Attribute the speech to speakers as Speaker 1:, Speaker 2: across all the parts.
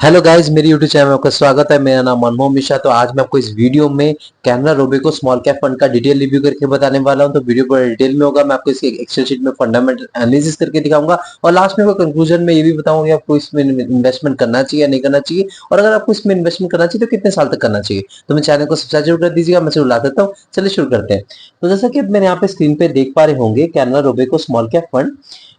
Speaker 1: Hello guys, मेरी YouTube channel में आपका स्वागत है। मेरा नाम मनमोहन मिश्रा। तो आज मैं आपको इस वीडियो में Canara Robeco small cap fund का डिटेल रिव्यू करके बताने वाला हूं। तो वीडियो पूरा डिटेल में होगा। मैं आपको इसके एक्सेल शीट में फंडामेंटल एनालिसिस करके दिखाऊंगा और लास्ट में कंक्लूजन में ये भी बताऊंगा कि आपको इसमें इन्वेस्टमेंट करना चाहिए या नहीं करना चाहिए, और अगर आपको इसमें इन्वेस्टमेंट करना चाहिए तो कितने साल तक करना चाहिए। तो मैं चैनल को सब्सक्राइब जरूर कर दीजिएगा। मैं जरूर ला देता हूँ। चलिए शुरू करते हैं। तो जैसा कि मैंने यहाँ पे स्क्रीन पे देख पा रहे होंगे, Canara Robeco small cap fund,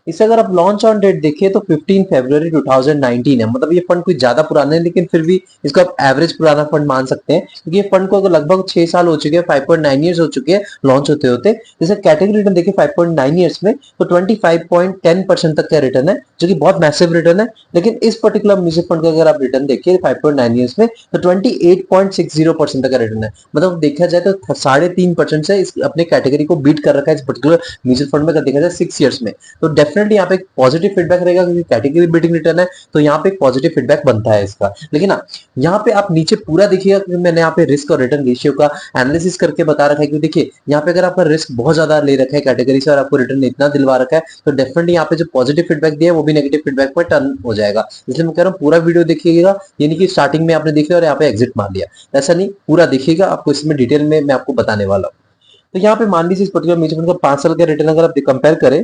Speaker 1: इसे अगर आप लॉन्च ऑन डेट देखिए तो 15 फरवरी 2019 है। मतलब ये फंड कोई ज्यादा पुराना है, लेकिन फिर भी इसको आप एवरेज पुराना फंड मान सकते हैं, क्योंकि ये फंड को अगर लगभग 6 साल हो चुके हैं, 5.9 ईयर्स हो चुके हैं लॉन्च होते होते। जैसे कैटेगरी रिटर्न देखिए 5.9 ईयर्स में तो 25.10% तक का रिटर्न है, जो कि बहुत मैसिव रिटर्न है। लेकिन इस पर्टिकुलर म्यूचुअल फंड का अगर आप रिटर्न देखिए 5.9 ईयर्स में तो 28.60% तक का रिटर्न है। मतलब देखा जाए तो 3.5% से इस अपने कैटेगरी को बीट कर रखा है इस पर्टिकुलर म्यूचुअल फंड में, अगर देखा जाए 6 ईयर्स में। तो डेफिनेटली यहाँ पे एक पॉजिटिव फीडबैक रहेगा, क्योंकि कैटेगरी बीटिंग रिटर्न है, तो यहाँ पे एक पॉजिटिव फीडबैक बनता है इसका। लेकिन ना, यहाँ पे आप नीचे पूरा देखिएगा कि मैंने यहाँ पे रिस्क और रिटर्न रेशियो का एनालिसिस करके बता रखा है। क्योंकि देखिए यहाँ पे अगर आपका रिस्क बहुत ज्यादा ले रखा है कैटेगरी से और आपको रिटर्न इतना दिलवा रखा है, तो डेफिनेटली यहाँ पे जो पॉजिटिव फीडबैक दिया है वो भी नेगेटिव फीडबैक में टर्न हो जाएगा। इसलिए मैं कह रहा हूँ पूरा वीडियो देखिएगा, यानी कि स्टार्टिंग में आपने देख लिया और यहाँ पे एग्जिट मार लिया, ऐसा नहीं, पूरा देखिएगा। आपको इसमें डिटेल में मैं आपको बताने वाला हूँ। तो यहाँ पे मान लीजिए इस पर्टिकुलर म्यूचुअल फंड का 5 साल का रिटर्न अगर आप कंपेयर करें,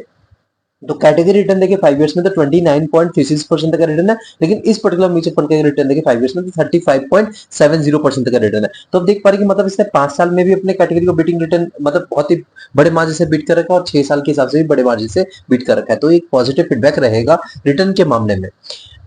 Speaker 1: तो कैटेगरी रिटर्न देखिए 5 इयर्स में तो 29.36% का रिटर्न है। लेकिन इस पर्टिकुलर म्यूचुअल फंड का रिटर्न देखिए 5 इयर्स में तो 35.70% का रिटर्न है। तो अब देख पा रहे कि मतलब इसने 5 साल में भी अपने कैटेगरी को बीटिंग रिटर्न, मतलब बहुत ही बड़े मार्जिन से बीट कर रखा है, और 6 साल के हिसाब से भी बड़े मार्जिन से बीट कर रखा है। तो एक पॉजिटिव फीडबैक रहेगा रिटर्न के मामले में।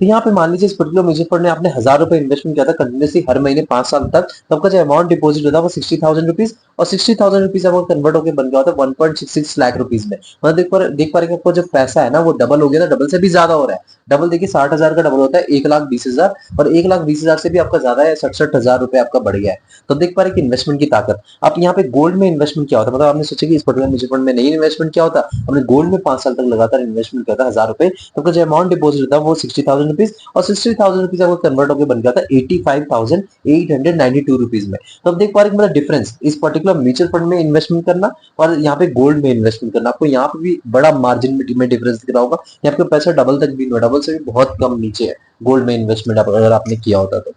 Speaker 1: तो यहाँ पे मान लीजिए इस पर्टिकुलर म्यूचुअल फंड ने आपने 1000 रुपए इन्वेस्टमेंट किया था कंटिन्यूसली हर महीने 5 साल तक, तो आपका जो अमाउंट डिपॉजिट होता है वो 60,000 रुपीज, और 60,000 रुपीज आपको कन्वर्ट होकर बन गया होता है 1.66 लाख रुपीज में। मतलब देख पा रहे कि आपको जो पैसा है ना वो डबल हो गया था, डबल से भी ज्यादा हो रहा है। डबल देखिए 60,000 का डबल होता है 1,20,000, और 1,20,000 से भी आपका ज्यादा है, 67,000 रुपए आपका बढ़ गया है। तो देख पा रहे कि इन्वेस्टमेंट की ताकत। आप यहाँ पे गोल्ड में इन्वेस्टमेंट क्या होता है, मतलब आपने सोचा कि इस पर्टिकुलर म्यूचुअल फंड में नहीं इन्वेस्टमेंट क्या होता, आपने गोल्ड में 5 साल तक लगातार इन्वेस्टमेंट किया था 1000 रुपए, तो आपका जो अमाउंट डिपॉजिट होता है वो 60,000 रुपीज, और 60,000 रुपीज आपको कन्वर्ट होकर बन गया था 85,892 रुपीज में। तो अब देख पा रहे मतलब डिफरेंस इस पर्टिकुलर म्यूचुअल फंड में इन्वेस्टमेंट करना और यहाँ पे गोल्ड में इन्वेस्टमेंट करना। आपको यहाँ पे भी बड़ा मार्जिन में डिफरेंस दिख रहा होगा। यहाँ पे पैसा डबल तक भी नहीं, डबल से भी बहुत कम नीचे है गोल्ड में इन्वेस्टमेंट अगर आपने किया होता तो।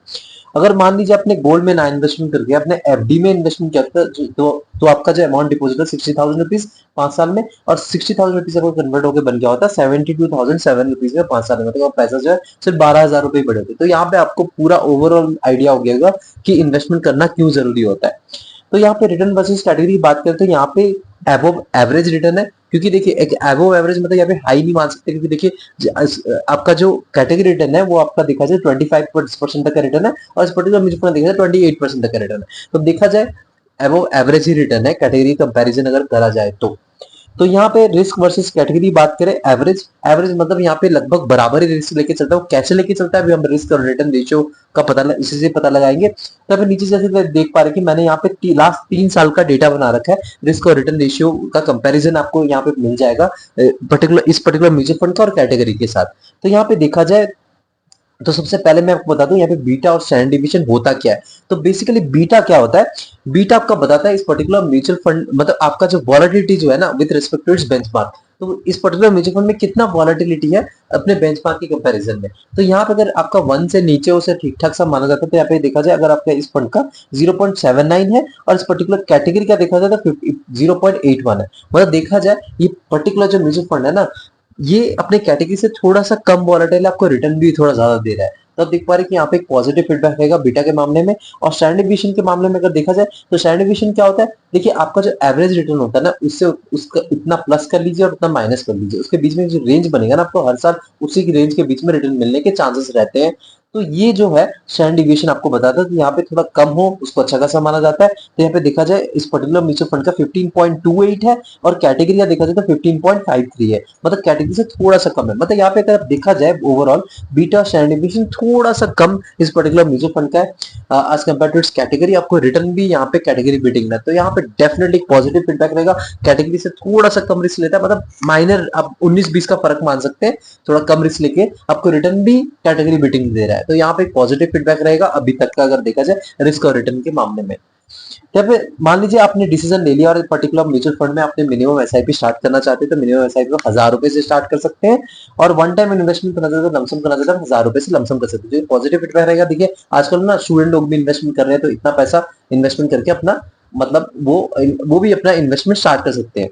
Speaker 1: अगर मान लीजिए आपने गोल्ड में ना इन्वेस्टमेंट करके आपने एफडी में इन्वेस्टमेंट किया था, तो आपका जो अमाउंट डिपॉजिट है 60,000 रुपीज 5 साल में, और 60,000 रुपीज आपको कन्वर्ट होकर बन गया होता 72,007 रुपीज में 5 साल में। तो पैसा जो है सिर्फ 12,000 रुपए बढ़े होते। तो यहाँ पे आपको पूरा ओवरऑल आइडिया हो गया कि इन्वेस्टमेंट करना क्यों जरूरी होता है। तो यहाँ पे रिटर्न वर्सेस कैटेगरी की बात करते हैं, यहाँ पे एबोव एवरेज रिटर्न है। क्योंकि देखिए एक एबोव एवरेज मतलब यहाँ पे हाई नहीं मान सकते, क्योंकि देखिए आपका जो कैटेगरी रिटर्न है वो आपका देखा जाए 25% तक का रिटर्न है, और इस पर्टिकुलर म्यूचुअल फंड देखा जाए 28% तक का रिटर्न है। तो देखा जाए एबोव एवरेज ही रिटर्न है कैटेगरी कंपैरिजन अगर करा जाए तो यहाँ पे रिस्क वर्सेस कैटेगरी बात करें, एवरेज एवरेज मतलब यहाँ पे लगभग बराबर ही रिस्क लेके चलता है। वो कैसे लेके चलता है अभी हम रिस्क और रिटर्न रेशियो का इसी से पता लगाएंगे। तो फिर नीचे जैसे देख पा रहे कि मैंने यहाँ पे लास्ट 3 साल का डेटा बना रखा है, रिस्क और रिटर्न रेशियो का कंपैरिजन आपको यहाँ पे मिल जाएगा इस पर्टिकुलर म्यूचुअल फंड का और कैटेगरी के साथ। तो यहाँ पे देखा जाए तो सबसे पहले मैं आपको बता दूं यहाँ पे बीटा और स्टैंडर्ड डिवीजन होता क्या है। तो बेसिकली बीटा क्या होता है, बीटा आपका बताता है इस पर्टिकुलर म्यूचुअल फंड, मतलब आपका जो वॉलेटिलिटी जो है ना with respect to its benchmark, तो इस पर्टिकुलर म्यूचुअल फंड में कितना वॉलेटिलिटी है अपने बेंचमार्क की कंपैरिजन में। तो यहाँ पे अगर आपका 1 से नीचे उसे ठीक ठाक सा माना जाता है, तो यहाँ पे देखा जाए अगर आपका इस फंड का 0.79 है और इस पर्टिकुलर कैटेगरी का देखा जाए तो 0.81 है। मतलब देखा जाए ये पर्टिकुलर जो म्यूचुअल फंड है ना, ये अपने कैटेगरी से थोड़ा सा कम वॉलेटाइल, आपको रिटर्न भी थोड़ा ज्यादा दे रहा है। तो आप देख पा रहे हैं कि यहाँ पे एक पॉजिटिव फीडबैक रहेगा बीटा के मामले में। और स्टैंडर्ड डिवीजन के मामले में अगर देखा जाए तो स्टैंडर्ड डिवीजन क्या होता है, देखिए आपका जो एवरेज रिटर्न होता है ना उससे उसका इतना प्लस कर लीजिए और उतना माइनस कर लीजिए, उसके बीच में जो रेंज बनेगा ना आपको हर साल उसी की रेंज के बीच में रिटर्न मिलने के चांसेस रहते हैं। तो ये जो है स्टैंडर्ड डिवीजन आपको बताता है कि यहाँ पे थोड़ा कम हो उसको अच्छा खासा माना जाता है। तो यहाँ पे देखा जाए इस पर्टिकुलर म्यूचुअल फंड का 15.28 है और कैटेगरी का देखा जाए तो 15.53 है, मतलब कैटेगरी से थोड़ा सा कम है। मतलब यहाँ पे अगर देखा जाए ओवरऑल बीटा स्टैंडर्ड डिवीजन थोड़ा सा कम इस पर्टिकुलर म्यूचुअल फंड का है as compare to its category. आपको रिटर्न भी यहाँ पे कैटेगरी बीटिंग है, तो यहाँ पे डेफिनेटली पॉजिटिव फीडबैक रहेगा। कैटेगरी से थोड़ा सा कम रिस्क लेता है, मतलब माइनर आप 19-20 का फर्क मान सकते हैं, थोड़ा कम रिस्क लेके आपको रिटर्न भी कैटेगरी बीटिंग दे रहा है। तो यहाँ पे पॉजिटिव फीडबैक रहेगा अभी तक का अगर देखा जाए रिस्क और रिटर्न के मामले में। या फिर मान लीजिए आपने डिसीजन ले लिया और पर्टिकुलर म्यूचुअल फंड में आपने मिनिमम एसआईपी स्टार्ट करना चाहते हैं, तो मिनिमम एसआईपी को 1000 रुपए से स्टार्ट कर सकते हैं, और वन टाइम इन्वेस्टमेंट करना चाहते हैं, लमसम करना चाहते हैं, 1000 रुपए से लमसम कर सकते हैं। जो पॉजिटिव फीडबैक रहेगा, देखिए आजकल ना स्टूडेंट लोग भी इन्वेस्टमेंट कर रहे हैं, तो इतना पैसा इन्वेस्टमेंट करके अपना मतलब वो भी अपना इन्वेस्टमेंट स्टार्ट कर सकते हैं।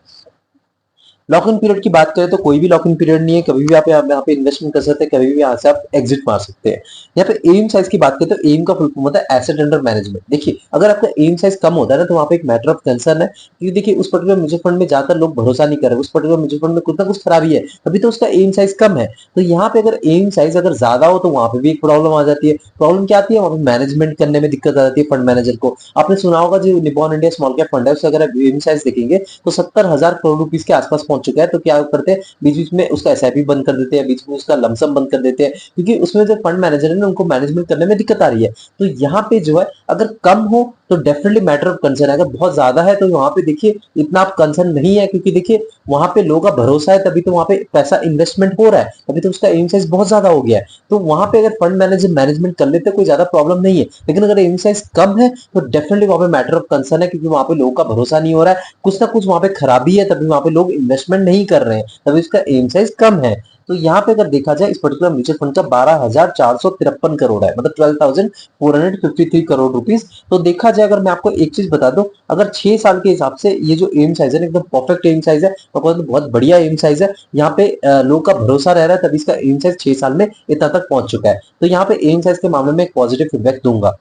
Speaker 1: लॉक इन पीरियड की बात करें तो कोई भी लॉक इन पीरियड नहीं है, कभी भी आप यहाँ पे इन्वेस्टमेंट कर सकते हैं, कभी भी यहाँ से आप एग्जिट मार सकते हैं। यहाँ पे एम साइज की बात करें तो एम का फुल फॉर्म होता है एसेट अंडर मैनेजमेंट। देखिए अगर आपका एम साइज कम होता है ना, तो वहाँ पे एक मैटर ऑफ कंसर्न है, क्योंकि देखिए उस पर्टिकुलर म्यूचुअल फंड में ज्यादातर लोग भरोसा नहीं कर रहे, उस पर्टिकुलर म्यूचुअल फंड में कुछ ना कुछ खराबी है, तभी तो उसका एम साइज कम है। तो यहाँ पे अगर एम साइज अगर ज्यादा हो तो वहां पे भी एक प्रॉब्लम आ जाती है। प्रॉब्लम क्या आती है, वहां पे मैनेजमेंट करने में दिक्कत आ जाती है फंड मैनेजर को। आपने सुना होगा जो Nippon India small cap fund है, उससे अगर आप एम साइज देखेंगे तो 70,000 करोड़ रुपीज के आसपास पहुंच चुका है। तो क्या करते हैं, बीच बीच में उसका एसआईपी बंद कर देते हैं, बीच में उसका लमसम बंद कर देते हैं, क्योंकि उसमें जो फंड मैनेजर है ना, उनको मैनेजमेंट करने में दिक्कत आ रही है। तो यहाँ पे जो है अगर कम हो तो डेफिनेटली मैटर ऑफ कंसर्न है, अगर बहुत ज्यादा है तो वहां पे देखिए इतना आप कंसर्न नहीं है, क्योंकि देखिए वहां पे लोगों का भरोसा है, तभी तो वहां पे पैसा इन्वेस्टमेंट हो रहा है, तभी तो उसका एम साइज बहुत ज्यादा हो गया है। तो वहां पे अगर फंड मैनेजर मैनेजमेंट कर लेते कोई ज्यादा प्रॉब्लम नहीं है, लेकिन अगर एम साइज कम है तो डेफिनेटली वहां पे मैटर ऑफ कंसर्न है, क्योंकि वहां पे लोगों का भरोसा नहीं हो रहा है, कुछ ना कुछ वहां पे खराबी है, तभी वहां पे लोग इन्वेस्टमेंट नहीं कर रहे हैं, तभी उसका एम साइज कम है। तो यहाँ पे अगर देखा जाए इस पर्टिकुलर म्यूचुअल फंड का 12,453 करोड़ है, मतलब 12,453 करोड़ रुपीस। तो देखा जाए, अगर मैं आपको एक चीज बता दूं, अगर 6 साल के हिसाब से ये जो एम साइज है एकदम परफेक्ट एम साइज है, बहुत बढ़िया एम साइज है। यहाँ पे लोगों का भरोसा रह रहा है, तभी इसका एम साइज 6 साल में इतना तक पहुंच चुका है। तो यहाँ पे एम साइज के मामले में एक पॉजिटिव फीडबैक दूंगा।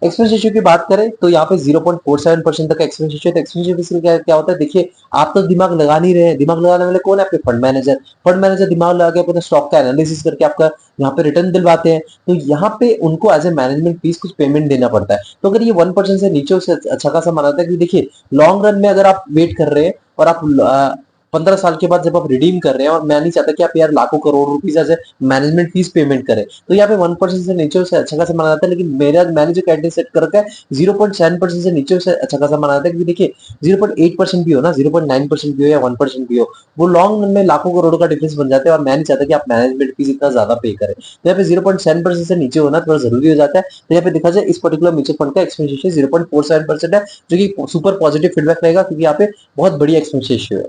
Speaker 1: एक्सपेंस रेशियो की बात करें तो यहाँ पे 0.47% तक का एक्सपेंस रेशियो। तो एक्सपेंस रेशियो क्या होता है, देखिए आप तो दिमाग लगा नहीं रहे हैं, दिमाग लगाने वाले कौन है, आपके फंड मैनेजर। फंड मैनेजर दिमाग लगा के अपने स्टॉक का एनालिसिस करके आपका यहाँ पे रिटर्न दिलवाते हैं। तो यहाँ पे उनको एज ए मैनेजमेंट फीस कुछ पेमेंट देना पड़ता है। तो अगर ये 1% से नीचे उसे अच्छा खासा माना जाता है, क्योंकि देखिए लॉन्ग रन में अगर आप वेट कर रहे हैं और आप 15 साल के बाद जब आप रिडीम कर रहे हैं, और मैं नहीं चाहता कि आप यार लाखों करोड़ रुपीस ऐसे मैनेजमेंट फीस पेमेंट करें, तो यहाँ पे 1% से नीचे उसे अच्छा खासा माना जाता है। लेकिन मैंने जो कैटेगरी सेट कर रखा है 0.7% से नीचे उसे अच्छा खासा माना जाता है, क्योंकि देखिए 0.8% भी हो ना, 0.9% भी हो या 1% भी हो, वो लॉन्ग रन में लाखों करोड़ों का डिफरेंस बन जाता है, और मैं नहीं चाहता कि आप मैनेजमेंट फीस इतना ज्यादा पे करें। तो यहाँ पे 0.7% से नीचे होना थोड़ा जरूरी हो जाता है। तो यहाँ पे देखा जाए इस पर्टिकुलर म्यूचुअल फंड का एक्सपेंस रेशियो 0.47% है, जो कि सुपर पॉजिटिव फीडबैक रहेगा, क्योंकि यहाँ पे बहुत बढ़िया एक्सपेंस रेशियो है।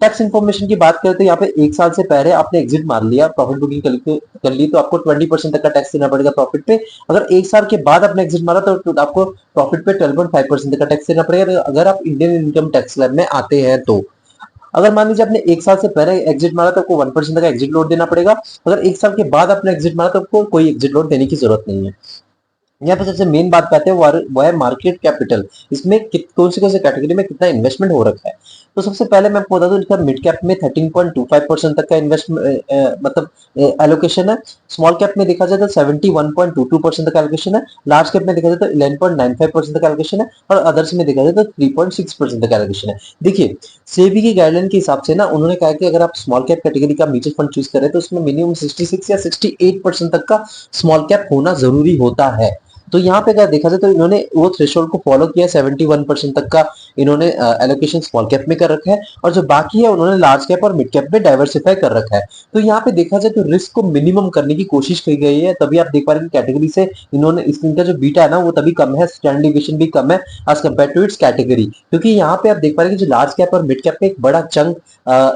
Speaker 1: टैक्स इन्फॉर्मेशन की बात करें तो यहाँ पे 1 साल से पहले आपने एग्जिट मार लिया, प्रॉफिट बुकिंग कर ली, तो आपको 20% तक का टैक्स देना पड़ेगा प्रॉफिट पे। अगर 1 साल के बाद आपने एग्जिट मारा तो आपको प्रॉफिट पे 12.5% तक का टैक्स देना पड़ेगा, अगर आप इंडियन इनकम टैक्स स्लैब में आते हैं तो। अगर मान लीजिए आपने 1 साल से पहले एग्जिट मारा तो आपको 1% का एग्जिट लोड देना पड़ेगा। अगर 1 साल के बाद आपने एग्जिट मारा तो आपको कोई एग्जिट लोड देने की जरूरत नहीं है। यहाँ पे सबसे मेन बात करते हैं वो है मार्केट कैपिटल। इसमें कौन से कैटेगरी में कितना इन्वेस्टमेंट हो रखा है। तो सबसे पहले मैं आपको बता दूं, इसका मिड कैप में 13.25% तक का इन्वेस्टमेंट मतलब एलोकेशन है। स्मॉल कैप में देखा जाए तो 71.22% तक एलोकेशन है। लार्ज कैप में देखा जाए तो 11.95% तक एलोकेशन है, और अदर्स में देखा जाए तो 3.6% तक एलोकेशन है। देखिए सेबी की गाइडलाइन के हिसाब से ना, उन्होंने कहा कि अगर आप स्मॉल कैप कैटेगरी का म्यूचुअल फंड चूज करें तो उसमें मिनिमम 66 या 68% तक का स्मॉल कैप होना जरूरी होता है। तो यहाँ पे अगर देखा जाए तो इन्होंने वो थ्रेशोल्ड को फॉलो किया, 71% तक का इन्होंने एलोकेशन स्मॉल कैप में कर रखा है, और जो बाकी है उन्होंने लार्ज कैप और मिड कैप में डाइवर्सिफाई कर रखा है। तो यहाँ पे देखा जाए तो रिस्क को मिनिमम करने की कोशिश की गई है, तभी आप देख पा रहे हैं कैटेगरी से इन्होंने इनका जो बीटा है ना वो तभी कम है, स्टैंडर्ड डिविएशन भी कम है as compare to its category. क्योंकि यहाँ पे आप देख पा रहे हैं कि जो लार्ज कैप और मिड कैप में एक बड़ा चंक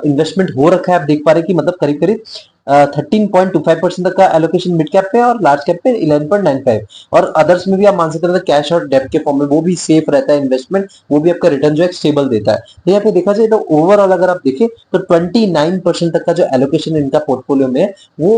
Speaker 1: इन्वेस्टमेंट हो रखा है। आप देख पा रहे हैं कि मतलब करीब करीब 13.25% तक का एलोकेशन मिड कैप पे और लार्ज कैप पे 11.95, और अदर्स में भी आप मान सकते हैं कैश और डेब्ट के फॉर्म में वो भी सेफ रहता है इन्वेस्टमेंट, वो भी आपका रिटर्न जो है स्टेबल देता है। तो यहाँ पे देखा जाए तो ओवरऑल अगर आप देखें तो 29% तक का जो एलोकेशन इनका पोर्टफोलियो में है वो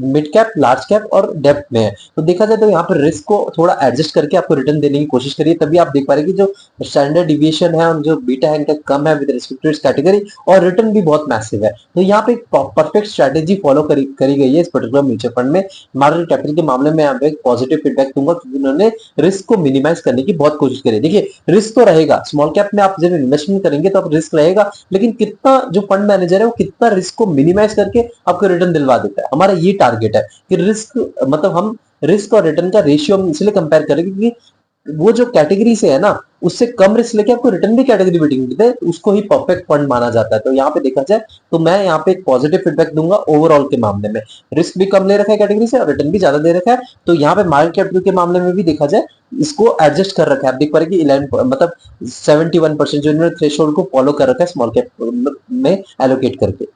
Speaker 1: मिड कैप, लार्ज कैप और डेब्ट में है। तो देखा जाए तो यहाँ पर रिस्क को थोड़ा एडजस्ट करके आपको रिटर्न देने की कोशिश करिए, तभी आप देख पा रहे हैं कि जो स्टैंडर्ड डिविएशन है और जो बीटा है इनका कम है with respect to its category, और रिटर्न भी बहुत मैसिव है। तो यहाँ पे एक परफेक्ट स्ट्रेटेजी फॉलो करी गई है इस पर्टिकुलर म्यूचुअल फंड में। मार्केट कैपिटल के मामले में आप एक पॉजिटिव फीडबैक दूंगा, क्योंकि उन्होंने रिस्क को मिनिमाइज करने की बहुत कोशिश करी। देखिए रिस्क तो रहेगा, स्मॉल कैप में आप जब इन्वेस्टमेंट करेंगे तो आप रिस्क रहेगा, लेकिन कितना जो फंड मैनेजर है वो कितना रिस्क को मिनिमाइज करके आपको रिटर्न दिलवा देता है, हमारा ये टारगेट है कि रिस्क मतलब हम रिस्क और रिटर्न का रेशियो हम इसलिए कंपेयर करें, क्योंकि वो जो कैटेगरी से है ना, उससे कम रिस्क लेके आपको रिटर्न भी कैटेगरी बेटिंग देते हैं, उसको ही परफेक्ट फंड माना जाता है। तो यहाँ पे देखा जाए तो मैं यहाँ पे एक पॉजिटिव फीडबैक दूंगा ओवरऑल के मामले में। रिस्क भी कम ले रखा है कैटेगरी से और रिटर्न भी ज्यादा दे रखा है। तो यहाँ पे मार्केट कैपिटल के मामले में भी देखा जाए, इसको एडजस्ट कर रखा है। आप देख पा रहे कि 11 मतलब 71% जो इन्होंने थ्रेशोल्ड को फॉलो कर रखा है स्मॉल कैप में एलोकेट करके।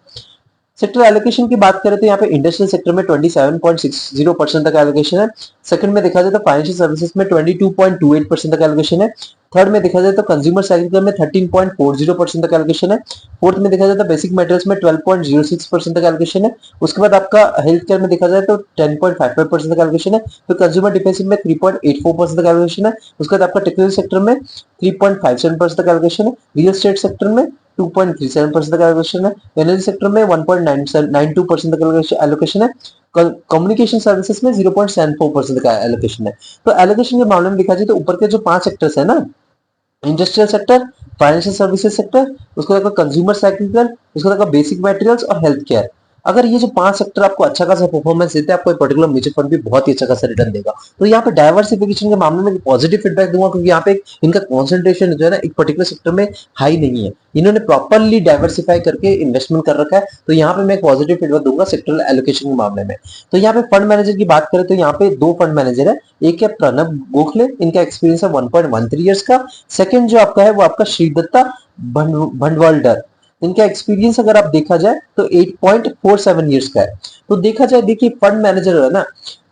Speaker 1: सेक्टर एलोकेशन की बात करें तो यहाँ पे इंडस्ट्रियल सेक्टर में 27.60% तक एलोकेशन है। सेकंड में देखा जाए तो फाइनेंशियल सर्विसेज में 22.28% तक एलोकेशन है। थर्ड में देखा जाए तो कंज्यूमर सेक्टर में 13.40% तक एलोकेशन है। फोर्थ में देखा जाए तो बेसिक मेटल्स में 12.06% तक एलोकेशन है। उसके बाद आपका हेल्थ केयर में देखा जाए तो 10.55% तक एलोकेशन है। तो कंज्यूमर डिफेंसिव में 3.84% तक एलोकेशन है। उसके बाद आपका टेक्निकल सेक्टर में 3.57% तक एलोकेशन है। रियल एस्टेट सेक्टर में 2.37% तक एलोकेशन है। एनर्जी सेक्टर में 1.92% तक एलोकेशन है। कम्युनिकेशन सर्विसेज में 0.74% का एलोकेशन है। तो एलोकेशन के मामले में देखा जाए तो ऊपर के जो 5 सेक्टर्स है ना, industrial sector, financial services sector, उसके बाद कंज्यूमर साइक्लिकल, उसके बाद बेसिक मटेरियल्स और हेल्थ केयर, अगर ये जो 5 सेक्टर आपको अच्छा खासा परफॉर्मेंस देते हैं, आपको एक पर्टिकुलर म्यूचुअल फंड भी बहुत ही अच्छा खासा रिटर्न देगा। तो यहाँ पे डाइवर्सिफिकेशन के मामले में पॉजिटिव फीडबैक दूंगा, क्योंकि यहाँ पे इनका कॉन्सेंट्रेशन जो है ना एक पर्टिकुलर सेक्टर में हाई नहीं है। इन्होंने प्रॉपरली डाइवर्सिफाई करके इन्वेस्टमेंट कर रखा है। तो यहाँ पे मैं पॉजिटिव फीडबैक दूंगा सेक्टरल एलोकेशन के मामले में। तो यहाँ पे फंड मैनेजर की बात करें तो यहाँ पे 2 फंड मैनेजर है। एक है प्रणब गोखले, इनका एक्सपीरियंस है 1.13 ईयर्स का। सेकंड जो आपका है वो आपका श्रीदत्ता भंडवालडर, इनका एक्सपीरियंस अगर आप देखा जाए तो 8.47 ईयर्स का है। तो देखा जाए, देखिए फंड मैनेजर है ना,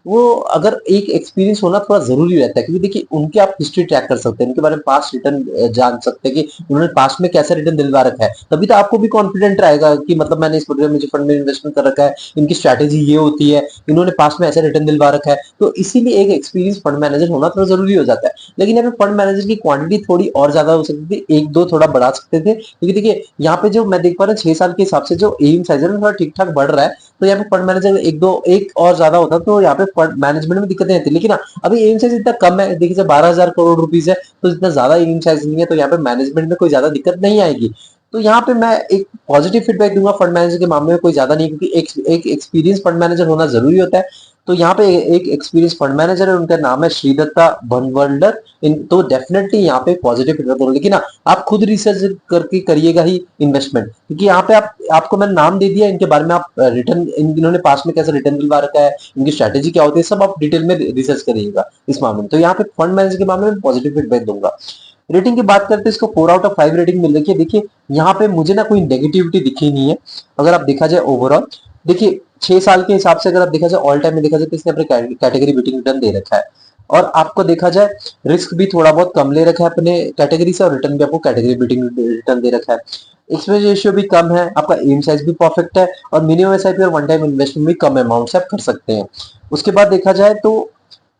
Speaker 1: वो अगर एक एक्सपीरियंस होना थोड़ा जरूरी रहता है, क्योंकि देखिए उनके आप हिस्ट्री ट्रैक कर सकते हैं, उनके बारे में पास्ट रिटर्न जान सकते हैं कि उन्होंने पास्ट में कैसा रिटर्न दिलवा रखा है। तभी तो आपको भी कॉन्फिडेंट रहेगा कि मतलब मैंने इस पर्टिकुलर म्यूचुअल फंड में इन्वेस्टमेंट कर रखा है, इनकी स्ट्रैटेजी ये होती है, इन्होंने पास्ट में ऐसा रिटर्न दिलवा रखा है। तो इसीलिए एक एक्सपीरियंस फंड मैनेजर होना थोड़ा जरूरी हो जाता है। लेकिन यहाँ पे फंड मैनेजर की क्वांटिटी थोड़ी और ज्यादा हो सकती थी, एक दो थोड़ा बढ़ा सकते थे, क्योंकि देखिए यहाँ पे जो मैं देख पा रहा हूँ 6 साल के हिसाब से जो एम साइज है थोड़ा ठीक ठाक बढ़ रहा है। तो यहाँ पे फंड मैनेजर एक और ज्यादा होता तो यहाँ पे फंड मैनेजमेंट में दिक्कतें आती, लेकिन अभी एम साइज इतना कम है, देखिए 12,000 करोड़ रुपीज है, तो इतना ज्यादा एम साइज नहीं है, तो यहाँ पे मैनेजमेंट में कोई ज्यादा दिक्कत नहीं आएगी। तो यहाँ पे मैं एक पॉजिटिव फीडबैक दूंगा फंड मैनेजर के मामले में, कोई ज्यादा नहीं, क्योंकि एक एक्सपीरियंस फंड मैनेजर होना जरूरी होता है। तो यहाँ पे एक एक्सपीरियंस फंड मैनेजर है, उनका नाम है श्रीदत्ता भनवल्डर। इन तो डेफिनेटली यहाँ पे पॉजिटिव फीडबैक होगा, लेकिन आप खुद रिसर्च करके करिएगा ही इन्वेस्टमेंट, क्योंकि यहाँ पे आपको मैंने नाम दे दिया, इनके बारे में आप रिटर्न, इन्होंने पास में कैसे रिटर्न दिलवा रखा है, इनकी स्ट्रैटेजी क्या होती है, सब आप डिटेल में रिसर्च करिएगा इस मामले में। तो यहाँ पे फंड मैनेजर के मामले में पॉजिटिव फीडबैक दूंगा। रेटिंग की बात करते हैं, इसको 4/5 रेटिंग मिल रही है। देखिए यहाँ पे मुझे ना कोई नेगेटिविटी दिखी नहीं है। अगर आप देखा जाए ओवरऑल, देखिए 6 साल के हिसाब से अगर आप देखा जाए ऑल टाइम में देखा जाए तो इसने अपने कैटेगरी बीटिंग रिटर्न दे रखा है। और आपको देखा जाए रिस्क भी थोड़ा बहुत कम ले रखा है अपने कैटेगरी से, और रिटर्न भी आपको कैटेगरी बीटिंग रिटर्न दे रखा है। एक्सपेंस रेशियो भी कम है, आपका एम साइज भी परफेक्ट है, और मिनिमम एसआईपी और वन टाइम इन्वेस्टमेंट भी कम अमाउंट से आप कर सकते हैं। उसके बाद देखा जाए तो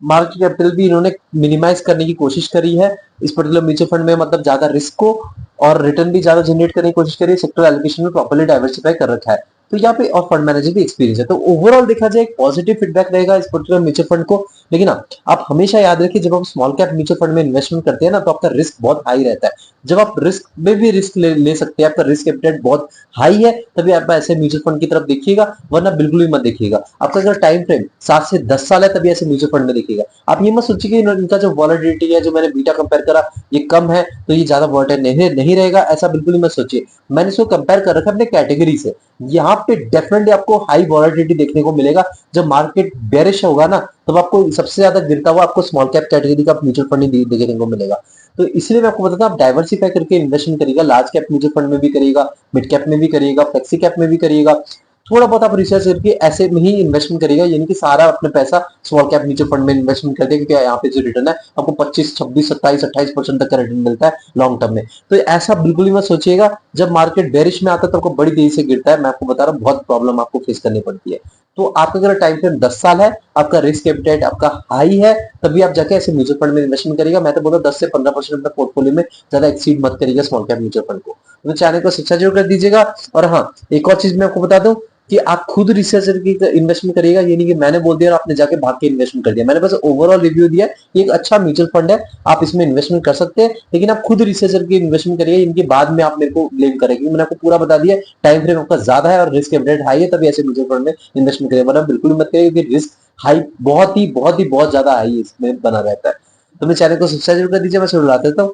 Speaker 1: मार्केट कैपिटल भी इन्होंने मिनिमाइज करने की कोशिश करी है इस पर्टिकुलर म्यूचुअल फंड में, मतलब ज्यादा रिस्क को और रिटर्न भी ज्यादा जनरेट करने की कोशिश करी है। सेक्टर एलोकेशन में प्रॉपर्ली डाइवर्सिफाई कर रखा है। तो यहाँ पे और फंड मैनेजर भी एक्सपीरियंस है। तो ओवरऑल देखा जाए एक पॉजिटिव फीडबैक रहेगा इस पर्टिकुलर म्यूचुअल फंड को। लेकिन आप हमेशा याद रखिए, जब आप स्मॉल कैप म्यूचुअल फंड में इन्वेस्टमेंट करते हैं ना, तो आपका रिस्क बहुत हाई रहता है। जब आप रिस्क में भी रिस्क ले सकते हैं, आपका रिस्क एपेटाइट बहुत हाई है, तभी आप ऐसे म्यूचुअल फंड की तरफ देखिएगा, वरना बिल्कुल भी मत देखिएगा। आपका अगर टाइम फ्रेम 7 से 10 साल है, तभी ऐसे म्यूचुअल फंड में देखिएगा। आप ये मत सोचिए कि इनका जो वॉलेटिलिटी है, जो मैंने बीटा कंपेयर करा, ये कम है तो ये ज्यादा वॉलेटाइल नहीं रहेगा, ऐसा बिल्कुल ही मत सोचिए। मैंने इसको कंपेयर कर रखा है अपने कैटेगरी से। यहाँ पे डेफिनेटली आपको हाई वॉलेटिलिटी देखने को मिलेगा। जब मार्केट बेरिश होगा ना, तब आपको सबसे ज्यादा गिरता हुआ आपको स्मॉल कैप कैटेगरी का म्यूचुअल फंड ही देखने को मिलेगा। तो इसलिए मैं आपको बताता हूँ, आप डाइवर्सिफाई करके इन्वेस्टमेंट करिएगा, लार्ज कैप म्यूचुअल फंड में भी करिएगा, मिड कैप में भी करिएगा, फ्लेक्सी कैप में भी करिएगा। थोड़ा बहुत आप रिसर्च करके ऐसे में ही इन्वेस्टमेंट करिएगा, यानी कि सारा अपने पैसा स्मॉल कैप म्यूचुअल फंड में इन्वेस्टमेंट कर दिया, क्योंकि यहाँ पे जो रिटर्न है आपको 25, 26, 27, 28% तक का रिटर्न मिलता है लॉन्ग टर्म में। तो ऐसा बिल्कुल ही मत सोचिएगा। जब मार्केट बेरिश में आता है तो आपको बड़ी तेजी से गिरता है, मैं आपको बता रहा हूँ, बहुत प्रॉब्लम आपको फेस करनी पड़ती है। तो आपका अगर टाइम फ्रेम 10 साल है, आपका रिस्क एपेटाइट आपका हाई है, तभी आप जाके ऐसे म्यूचुअल फंड में इन्वेस्टमेंट करिएगा। मैं तो बोलता हूँ 10 से 15% अपने पोर्टफोलियो में ज्यादा एक्सीड मत करिएगा स्मॉल कैप म्यूचुअल फंड को। तो चैनल को सब्सक्राइब जरूर कर दीजिएगा। और हाँ, एक और चीज मैं आपको बता दूं कि आप खुद रिसर्च करके इन्वेस्टमेंट करिएगा, ये नहीं कि मैंने बोल दिया और आपने जाके भाग के इन्वेस्टमेंट कर दिया। मैंने बस ओवरऑल रिव्यू दिया, ये एक अच्छा म्यूचुअल फंड है, आप इसमें इन्वेस्टमेंट कर सकते हैं, लेकिन आप खुद रिसर्च करके इन्वेस्टमेंट करिएगा। इनके बाद में आप मेरे को ब्लेम करेंगे, मैंने आपको पूरा बता दिया, टाइम फ्रेम आपका ज्यादा है और रिस्क एपेटाइट हाई है, तभी ऐसे म्यूचुअल फंड में इन्वेस्टमेंट करिए, वरना बिल्कुल मत करिए, क्योंकि रिस्क हाई बहुत ज्यादा हाई इसमें बना रहता है। तो मेरे चैनल को सब्सक्राइब जरूर कर दीजिए। मैं जरूर लाता हूँ।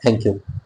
Speaker 1: Thank you.